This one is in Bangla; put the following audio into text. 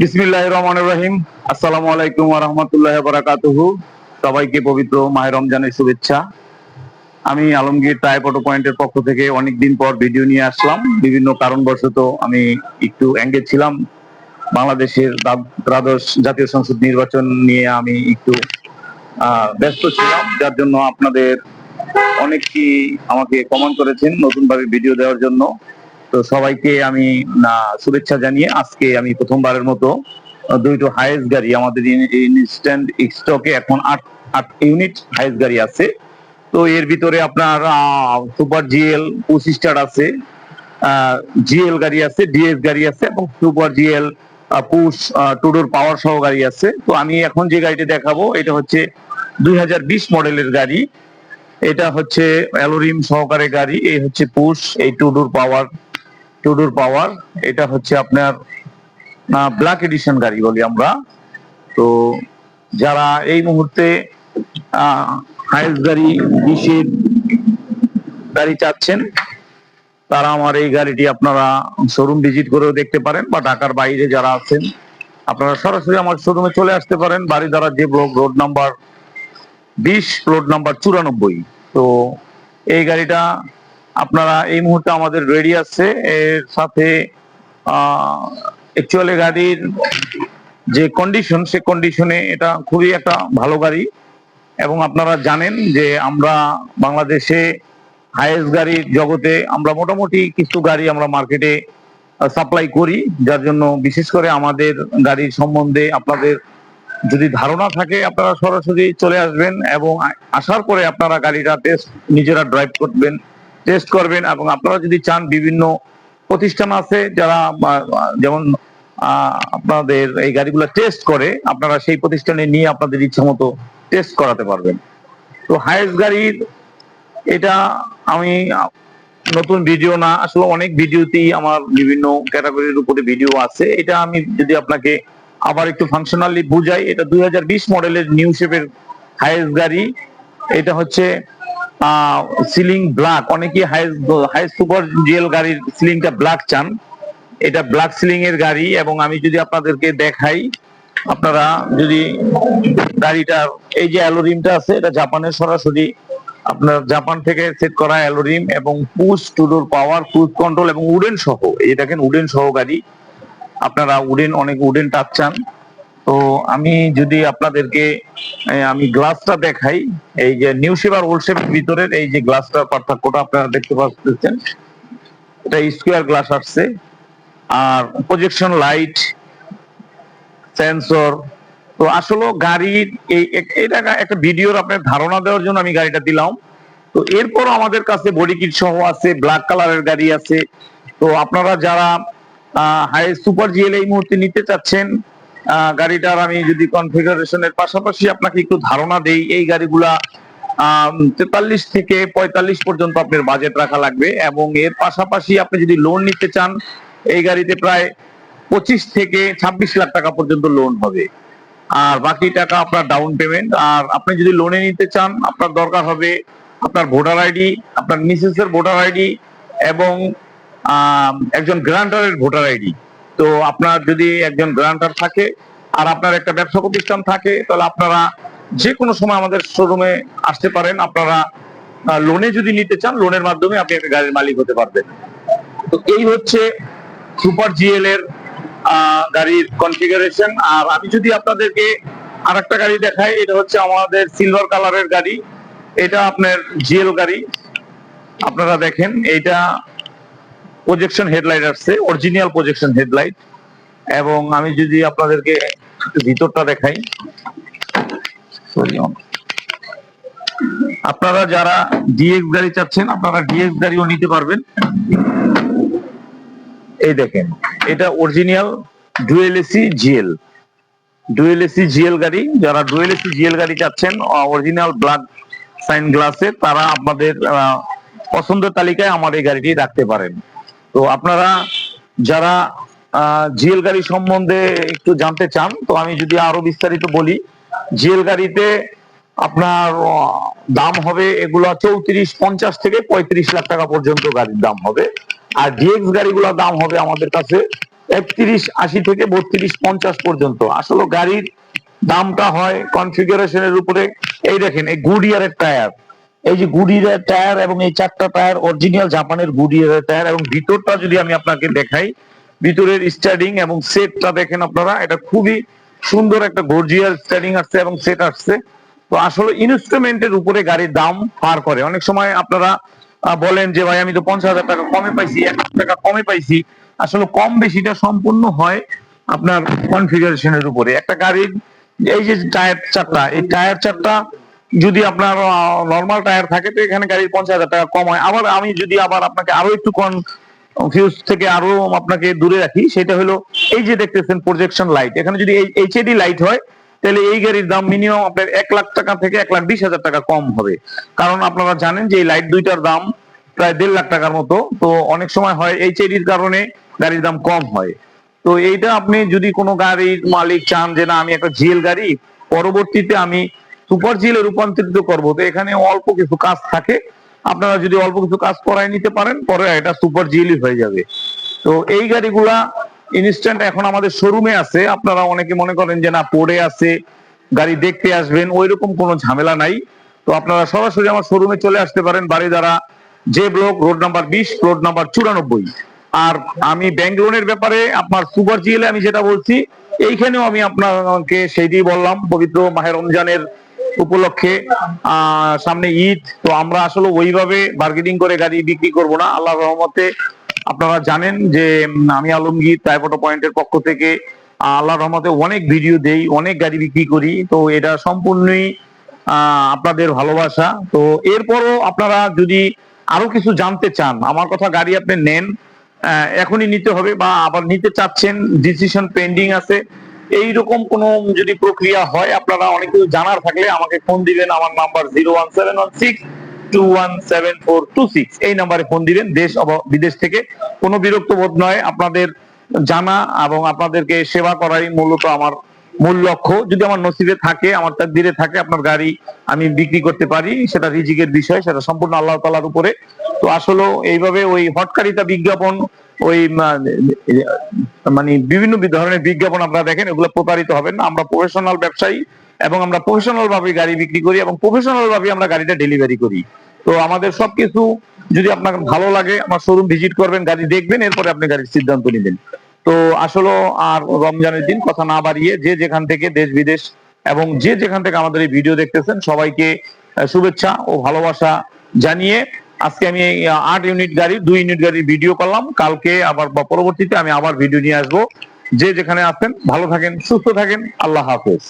বিসমিল্লাহির রহমানির রহিম। আসসালামু আলাইকুম ওয়া রাহমাতুল্লাহি ওয়া বারাকাতুহু। সবাইকে পবিত্র মাহে রমজানের শুভেচ্ছা। আমি আলমগীর টাইপ অটো পয়েন্টের পক্ষ থেকে অনেকদিন পর ভিডিও নিয়ে আসলাম। বিভিন্ন কারণবশত আমি একটু এঙ্গেজ ছিলাম। বাংলাদেশের দ্বাদশ জাতীয় সংসদ নির্বাচন নিয়ে আমি একটু ব্যস্ত ছিলাম, যার জন্য আপনাদের অনেকেই আমাকে কমেন্ট করেছেন নতুনভাবে ভিডিও দেওয়ার জন্য। তো সবাইকে আমি শুভেচ্ছা জানিয়ে আজকে আমি প্রথমবারের মতো দুইটো হাইয়েস্ট গাড়ি আমাদের ইনস্ট্যান্ট স্টকে এখন আট আট ইউনিট হাইয়েস্ট গাড়ি আছে। তো এর ভিতরে আপনার সুপার জিএল 25 আছে, জিএল গাড়ি আছে, ডিএস গাড়ি আছে এবং সুপার জিএল পুশ টু ডোর পাওয়ার সহ গাড়ি আছে। তো আমি এখন যে গাড়িটি দেখাবো এটা হচ্ছে 2020 মডেলের গাড়ি। এটা হচ্ছে অ্যালোরিম সহকারে গাড়ি। এই হচ্ছে পুশ, এই টু ডোর পাওয়ার। এটা হচ্ছে আপনার ব্ল্যাক এডিশন গাড়ি বলি আমরা। তো যারা এই মুহূর্তে হাইয়েস্ট গাড়ি 20-এর গাড়ি চাচ্ছেন, তারা আমার এই গাড়িটি আপনারা শোরুম ভিজিট করেও দেখতে পারেন, বা ঢাকার বাইরে যারা আছেন আপনারা সরাসরি আমার শোরুমে চলে আসতে পারেন। বাড়িধারা যে block, road number 20, plot number 94। তো এই গাড়িটা আপনারা এই মুহূর্তে আমাদের রেডি আছে। এর সাথে অ্যাকচুয়ালি গাড়ির যে কন্ডিশন, সে কন্ডিশনে এটা খুবই একটা ভালো গাড়ি। এবং আপনারা জানেন যে আমরা বাংলাদেশে হাইয়েস্ট গাড়ির জগতে আমরা মোটামুটি কিছু গাড়ি আমরা মার্কেটে সাপ্লাই করি, যার জন্য বিশেষ করে আমাদের গাড়ির সম্বন্ধে আপনাদের যদি ধারণা থাকে আপনারা সরাসরি চলে আসবেন এবং আসার পরে আপনারা গাড়িটা নিজেরা ড্রাইভ করবেন, টেস্ট করবেন। এবং আপনারা যদি চান, বিভিন্ন প্রতিষ্ঠান আছে যারা যেমন আপনাদের এই গাড়িগুলো টেস্ট করে, আপনারা সেই প্রতিষ্ঠানে নিয়ে আপনাদের ইচ্ছা মতো টেস্ট করাতে পারবেন। তো হাইয়েস্ট গাড়ির এটা আমি নতুন ভিডিও না, আসলে অনেক ভিডিওতেই আমার বিভিন্ন ক্যাটাগরির উপরে ভিডিও আছে। এটা আমি যদি আপনাকে আবার একটু ফাংশনালি বুঝাই, এটা 2020 মডেলের নিউ শেপের হাইয়েস্ট গাড়ি। এটা হচ্ছে সিলিং ব্ল্যাক। অনেকেই হাইয়েস্ট সুপার জিএল গাড়ির সিলিংটা ব্ল্যাক চান। এটা ব্ল্যাক সিলিং এর গাড়ি। এবং আমি যদি আপনাদেরকে দেখাই, আপনারা যদি গাড়িটার এই যে অ্যালোরিমটা আছে, এটা জাপানের সরাসরি আপনার জাপান থেকে সেট করা অ্যালোরিম, এবং পুশ টু ডোর পাওয়ার, ক্রুজ কন্ট্রোল এবং উডেন সহ। এই দেখেন উডেন সহ গাড়ি। আপনারা অনেক উডেন টাচ চান। তো আমি যদি আপনাদেরকে আমি গ্লাসটা দেখাই, এই যে নিউ শেপ আর ওল্ড শেপের ভিতরের এই যে গ্লাসটার পার্থক্যটা আপনারা দেখতে পাচ্ছেন। এটা স্কোয়ার গ্লাস আসছে, আর প্রজেকশন লাইট, সেন্সর। তো আসলে গাড়ির এটা একটা ভিডিওর আপনার ধারণা দেওয়ার জন্য আমি গাড়িটা দিলাম। তো এরপরও আমাদের কাছে বডি কিট সহ আছে, ব্ল্যাক কালারের গাড়ি আছে। তো আপনারা যারা হাই সুপার জিএল এই মুহূর্তে নিতে চাচ্ছেন, গাড়িটার আমি যদি কনফিগারেশনের পাশাপাশি আপনাকে একটু ধারণা দেই, এই গাড়িগুলা 43 থেকে 45 পর্যন্ত আপনার বাজেট রাখা লাগবে। এবং এর পাশাপাশি আপনি যদি লোন নিতে চান, এই গাড়িতে প্রায় 25 থেকে 26 লাখ টাকা পর্যন্ত লোন হবে, আর বাকি টাকা আপনার ডাউন পেমেন্ট। আর আপনি যদি লোনে নিতে চান, আপনার দরকার হবে আপনার ভোটার আইডি, আপনার মিসেসের ভোটার আইডি এবং একজন গ্রান্টারের ভোটার আইডি। তো আপনার যদি একজন গ্রান্টার থাকে আর আপনার একটা ব্যবসা প্রতিষ্ঠান থাকে, তাহলে আপনারা যে কোনো সময় আমাদের শোরুমে আসতে পারেন। আপনারা লোনে যদি নিতে চান, লোনের মাধ্যমে আপনি একটা গাড়ির মালিক হতে পারবেন। তো এই হচ্ছে সুপার জিএল এর গাড়ির কনফিগারেশন। আর আমি যদি আপনাদেরকে আর একটা গাড়ি দেখাই, এটা হচ্ছে আমাদের সিলভার কালারের গাড়ি। এটা আপনার জিএল গাড়ি। আপনারা দেখেন, এটা প্রজেকশন হেডলাইট আসছে, অরিজিনাল প্রজেকশন হেডলাইট। এবং আমি যদি আপনাদেরকে ভিতরটা দেখাই, আপনারা যারা ডিএক্স গাড়ি চাচ্ছেন, আপনারা ডিএক্স গাড়িও নিতে পারবেন। এই দেখেন, এটা অরিজিনাল ডুয়েল এসি জিএল গাড়ি। যারা ডুয়েল এসি জিএল গাড়ি চাচ্ছেন অরিজিনাল ব্ল্যাক সাইন গ্লাসে, তারা আপনাদের পছন্দের তালিকায় আমার এই গাড়িটি রাখতে পারেন। তো আপনারা যারা জিএল গাড়ি সম্বন্ধে একটু জানতে চান, তো আমি যদি আরো বিস্তারিত বলি, জিএল গাড়িতে আপনার দাম হবে এগুলা 34-50 থেকে 35 লাখ টাকা পর্যন্ত গাড়ির দাম হবে। আর ডিএক্স গাড়িগুলোর দাম হবে আমাদের কাছে 3180 থেকে 3250 পর্যন্ত। আসলে গাড়ির দামটা হয় কনফিগারেশনের উপরে। এই দেখেন, এই গুডিয়ারের টায়ার, এই যে গুডিয়ারের টায়ার এবং এই চারটা টায়ার অরিজিনাল জাপানের গুডিয়ারের টায়ার। এবং ভিতরটা যদি আমি আপনাকে দেখাই, ভিতরের স্টার্টিং এবং সেটটা দেখেন আপনারা, এটা খুবই সুন্দর একটা গর্জিয়াস স্টার্টিং আসছে এবং সেট আসছে। তো আসলে ইনস্ট্রুমেন্টের উপরে গাড়ির দাম পার করে। অনেক সময় আপনারা বলেন যে ভাই আমি তো 50,000 টাকা কমে পাইছি, 1,00,000 টাকা কমে পাইছি। আসলে কম বেশিটা সম্পূর্ণ হয় আপনার কনফিগারেশনের উপরে। একটা গাড়ির এই যে টায়ার চারটা, এই টায়ার চারটা যদি আপনার নর্মাল টায়ার থাকে তো এখানে গাড়ির 50,000 টাকা কম হয়। আবার আমি যদি আবার আপনাকে আরো একটু কনফিউজ থেকে আরো আপনাকে দূরে রাখি, সেটা হলো এই যে দেখতেছেন প্রজেকশন লাইট, এখানে যদি এই এইচএডি লাইট হয় তাহলে এই গাড়ির দাম মিনিমাম আপনার 1,00,000 টাকা থেকে 1,20,000 টাকা কম হবে। কারণ আপনারা জানেন যে এই লাইট দুইটার দাম প্রায় 1.5 লাখ টাকার মতো। তো অনেক সময় হয় এইচএডির কারণে গাড়ির দাম কম হয়। তো এইটা আপনি যদি কোনো গাড়ির মালিক চান যে না আমি একটা জিএল গাড়ি পরবর্তীতে আমি সুপার জিএল এ রূপান্তরিত করবো, তো এখানে অল্প কিছু কাজ থাকে, আপনারা যদি অল্প কিছু কাজ করাই নিতে পারেন পরে এটা সুপার জিএলই হয়ে যাবে। তো এই গাড়িগুলা ইনস্ট্যান্ট এখন আমাদের শোরুমে আছে। আপনারা অনেকে মনে করেন যে না পড়ে আছে, গাড়ি দেখতে আসবেন, ওইরকম কোনো ঝামেলা নাই। তো আপনারা সরাসরি আমার শোরুমে চলে আসতে পারেন, Baridhara J block, road number 20, plot number 94। আর আমি ব্যাংক লোনের ব্যাপারে আপনার সুপার জিএল আমি যেটা বলছি, এইখানেও আমি আপনাকে সেইটাই বললাম। পবিত্র মাহে রমজানের উপলক্ষে সামনে ঈদ, তো আমরা আসলে ওইভাবে বার্গেনিং করে গাড়ি বিক্রি করব না। আল্লাহর রহমতে আপনারা জানেন যে আমি আলমগীর টাইপোটো পয়েন্টের পক্ষ থেকে আল্লাহর রহমতে অনেক ভিডিও দেই, অনেক গাড়ি বিক্রি করি। তো এটা সম্পূর্ণই আপনাদের ভালোবাসা। তো এরপরও আপনারা যদি আরো কিছু জানতে চান, আমার কথা গাড়ি আপনি নেন, এখনই নিতে হবে বা আবার নিতে চাচ্ছেন, ডিসিশন পেন্ডিং আছে, এইরকম কোন যদি প্রক্রিয়া হয়, আপনারা অনেক কিছু জানার থাকলে আমাকে ফোন দিবেন। আমার নাম্বার 01716217426, এই নাম্বারে ফোন দিবেন। দেশ বিদেশ থেকে কোনো বিরক্ত বোধ নয়, আপনাদের জানা এবং আপনাদেরকে সেবা করাই মূলত আমার মূল লক্ষ্য। যদি আমার নসিবে থাকে, আমার তাকদিরে থাকে আপনার গাড়ি আমি বিক্রি করতে পারি, সেটা রিজিকের বিষয়, সেটা সম্পূর্ণ আল্লাহ তাআলার উপরে। তো আসলে এইভাবে ওই হটকারিতা বিজ্ঞাপন, ওই মানে বিভিন্ন ধরনের বিজ্ঞাপন আপনারা দেখেন, এগুলো প্রতারিত হবেন না। আমরা প্রফেশনাল ব্যবসায়ী এবং আমরা প্রফেশনাল ভাবে গাড়ি বিক্রি করি এবং প্রফেশনাল ভাবে আমরা গাড়িটা ডেলিভারি করি। তো আমাদের সবকিছু যদি আপনার ভালো লাগে, আমার শোরুম ভিজিট করবেন, গাড়ি দেখবেন, এরপরে আপনি গাড়ির সিদ্ধান্ত নেবেন। তো আসলে আর রমজানের দিন কথা না বাড়িয়ে, যে যেখান থেকে দেশ বিদেশ এবং যে যেখান থেকে আমাদের এই ভিডিও দেখতেছেন সবাইকে শুভেচ্ছা ও ভালোবাসা জানিয়ে আজকে আমি 8 ইউনিট গাড়ি 2 ইউনিট গাড়ির ভিডিও করলাম। কালকে আবার বা পরবর্তীতে আমি আবার ভিডিও নিয়ে আসবো। যে যেখানে আছেন ভালো থাকেন, সুস্থ থাকেন, আল্লাহ হাফেজ।